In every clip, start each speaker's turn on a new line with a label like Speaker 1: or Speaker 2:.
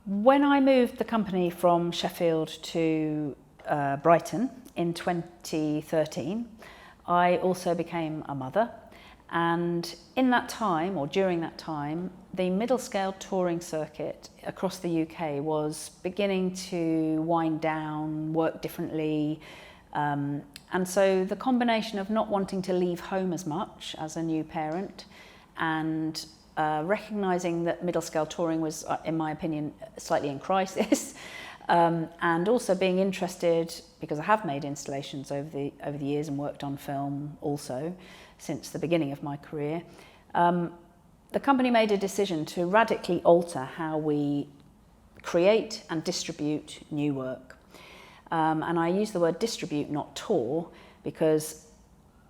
Speaker 1: When I moved the company from Sheffield to Brighton in 2013, I also became a mother. And in that time, or during that time, the Midscale touring circuit across the UK was beginning to wind down, work differently. And so the combination of not wanting to leave home as much as a new parent and recognising that Midscale touring was, in my opinion, slightly in crisis, and also being interested, because I have made installations over the years and worked on film also since the beginning of my career, the company made a decision to radically alter how we create and distribute new work. And I use the word distribute, not tour, because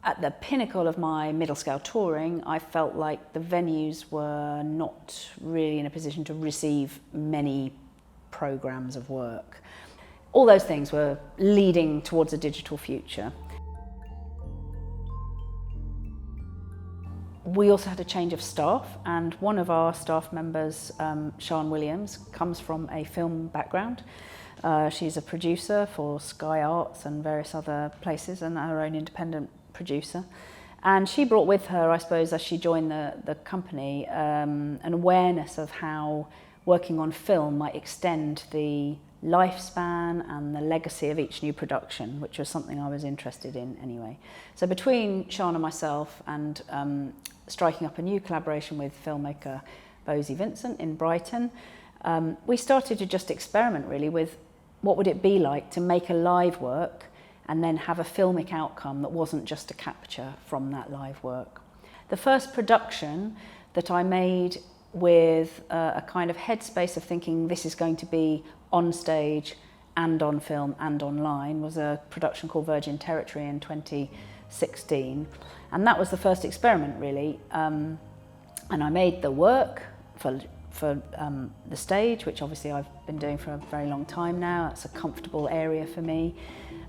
Speaker 1: at the pinnacle of my Midscale touring, I felt like the venues were not really in a position to receive many programmes of work. All those things were leading towards a digital future. We also had a change of staff, and one of our staff members, Sian Williams, comes from a film background. She's a producer for Sky Arts and various other places, and her own independent producer. And she brought with her, I suppose, as she joined the company, an awareness of how working on film might extend the lifespan and the legacy of each new production, which was something I was interested in anyway. So between Sian and myself and striking up a new collaboration with filmmaker Vincent Vincent in Brighton, we started to just experiment really with what would it be like to make a live work and then have a filmic outcome that wasn't just a capture from that live work. The first production that I made with a kind of headspace of thinking this is going to be on stage and on film and online was a production called Virgin Territory in 2016. And that was the first experiment really. And I made the work for the stage, which obviously I've been doing for a very long time now. It's a comfortable area for me.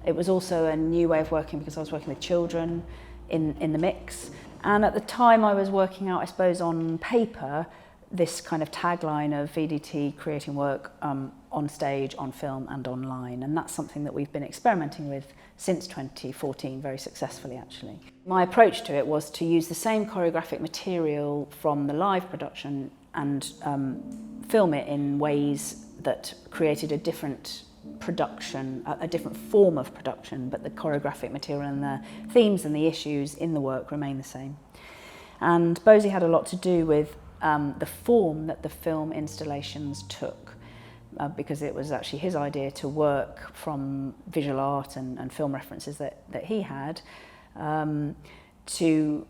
Speaker 1: It was also a new way of working because I was working with children in the mix. And at the time I was working out, I suppose, on paper, this kind of tagline of VDT, creating work on stage, on film and online. And that's something that we've been experimenting with since 2014, very successfully actually. My approach to it was to use the same choreographic material from the live production and film it in ways that created a different production, a different form of production, but the choreographic material and the themes and the issues in the work remain the same. And Bosie had a lot to do with the form that the film installations took, because it was actually his idea to work from visual art and film references that he had to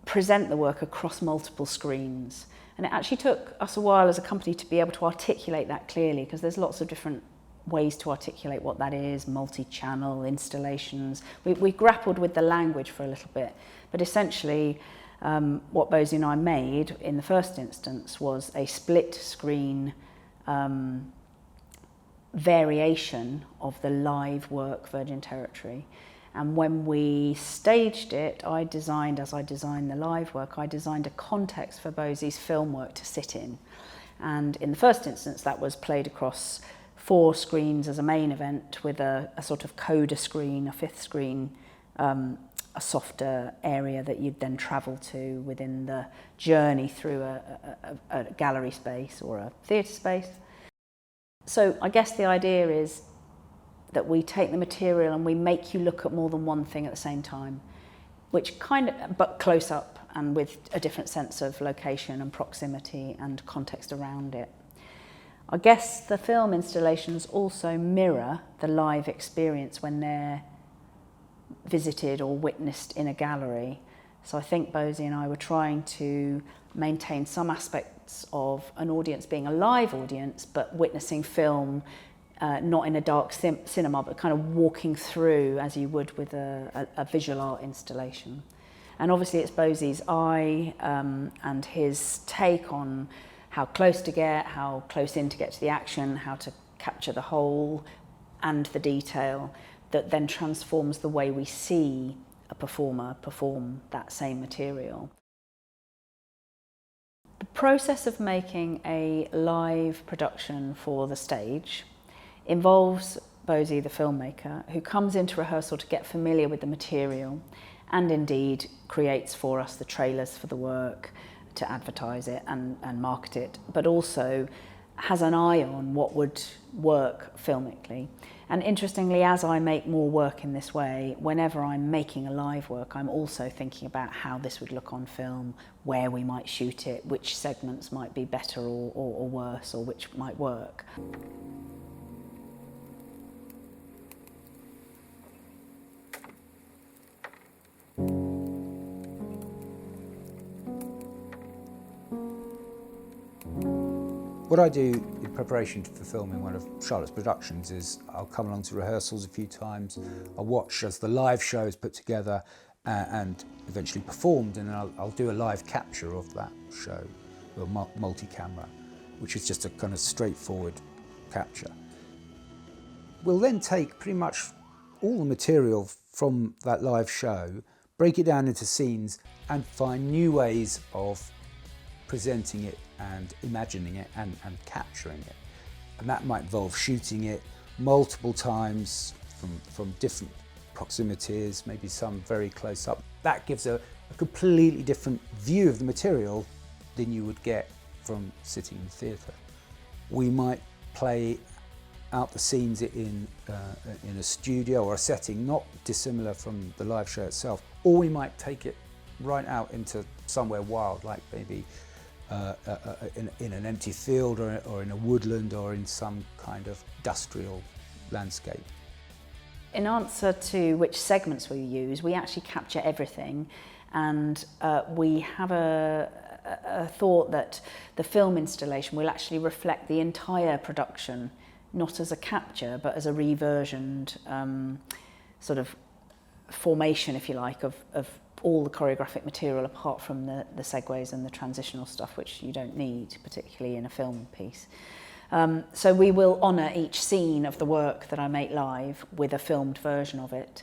Speaker 1: present the work across multiple screens. And it actually took us a while as a company to be able to articulate that clearly, because there's lots of different ways to articulate what that is, multi-channel installations. We grappled with the language for a little bit, but essentially what Bosie and I made in the first instance was a split screen variation of the live work Virgin Territory. And when we staged it, as I designed the live work, I designed a context for Bosie's film work to sit in. And in the first instance, that was played across 4 screens as a main event with a sort of coda screen, a 5th screen, a softer area that you'd then travel to within the journey through a gallery space or a theatre space. So I guess the idea is that we take the material and we make you look at more than one thing at the same time, which but close up and with a different sense of location and proximity and context around it. I guess the film installations also mirror the live experience when they're visited or witnessed in a gallery. So I think Bosie and I were trying to maintain some aspects of an audience being a live audience, but witnessing film not in a dark cinema, but kind of walking through as you would with a visual art installation. And obviously it's Bosie's eye and his take on how close to get, how close in to get to the action, how to capture the whole and the detail that then transforms the way we see a performer perform that same material. The process of making a live production for the stage involves Bosie, the filmmaker, who comes into rehearsal to get familiar with the material and indeed creates for us the trailers for the work to advertise it and market it, but also has an eye on what would work filmically. And interestingly, as I make more work in this way, whenever I'm making a live work, I'm also thinking about how this would look on film, where we might shoot it, which segments might be better or worse, or which might work.
Speaker 2: What I do in preparation for filming one of Charlotte's productions is I'll come along to rehearsals a few times, I'll watch as the live show is put together and eventually performed, and I'll do a live capture of that show, or multi-camera, which is just a kind of straightforward capture. We'll then take pretty much all the material from that live show, break it down into scenes and find new ways of presenting it and imagining it and capturing it. And that might involve shooting it multiple times from different proximities, maybe some very close up. That gives a completely different view of the material than you would get from sitting in theatre. We might play out the scenes in a studio or a setting not dissimilar from the live show itself, or we might take it right out into somewhere wild, like maybe in an empty field or in a woodland or in some kind of industrial landscape.
Speaker 1: In answer to which segments we use, we actually capture everything, and we have a thought that the film installation will actually reflect the entire production, not as a capture but as a reversioned sort of formation, if you like, of all the choreographic material apart from the segues and the transitional stuff, which you don't need, particularly in a film piece. So we will honour each scene of the work that I make live with a filmed version of it.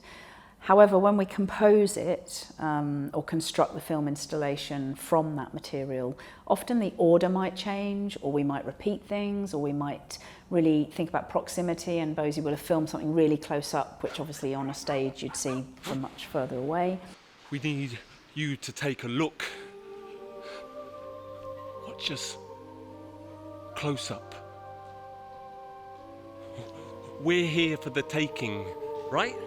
Speaker 1: However, when we compose it or construct the film installation from that material, often the order might change, or we might repeat things, or we might really think about proximity, and Bosie will have filmed something really close up, which obviously on a stage you'd see from much further away.
Speaker 3: We need you to take a look. Watch us close up. We're here for the taking, right?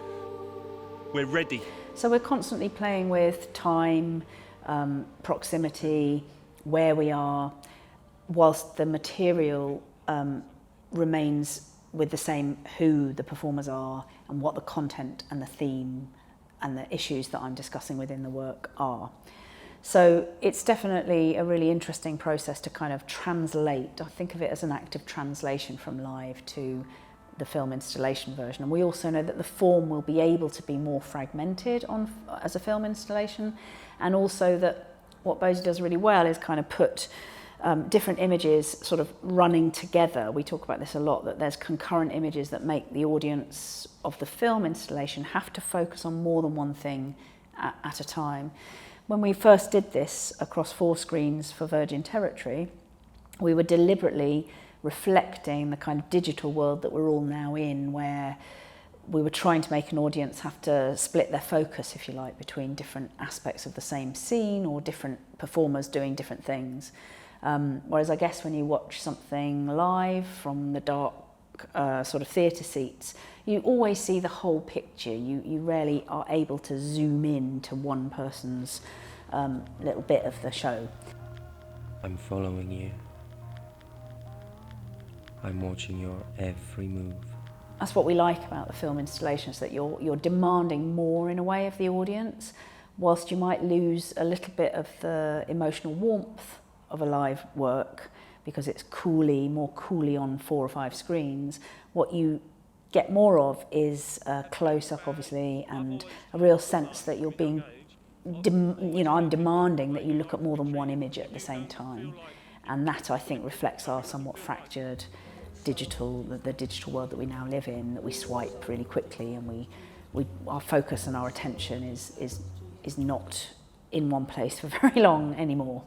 Speaker 3: We're ready.
Speaker 1: So we're constantly playing with time, proximity, where we are, whilst the material remains with the same who the performers are and what the content and the theme and the issues that I'm discussing within the work are. So it's definitely a really interesting process to kind of translate. I think of it as an act of translation from live to the film installation version. And we also know that the form will be able to be more fragmented as a film installation, and also that what Bosie does really well is kind of put different images sort of running together. We talk about this a lot, that there's concurrent images that make the audience of the film installation have to focus on more than one thing at a time. When we first did this across 4 screens for Virgin Territory, we were deliberately reflecting the kind of digital world that we're all now in, where we were trying to make an audience have to split their focus, if you like, between different aspects of the same scene or different performers doing different things. Whereas I guess when you watch something live from the dark sort of theatre seats, you always see the whole picture. You rarely are able to zoom in to one person's little bit of the show.
Speaker 4: I'm following you. I'm watching your every move.
Speaker 1: That's what we like about the film installations, that you're demanding more in a way of the audience, whilst you might lose a little bit of the emotional warmth of a live work because it's more coolly on 4 or 5 screens. What you get more of is a close-up, obviously, and a real sense that you're being, I'm demanding that you look at more than one image at the same time. And that, I think, reflects our somewhat fractured the digital world that we now live in, that we swipe really quickly, and our focus and our attention is not in one place for very long anymore.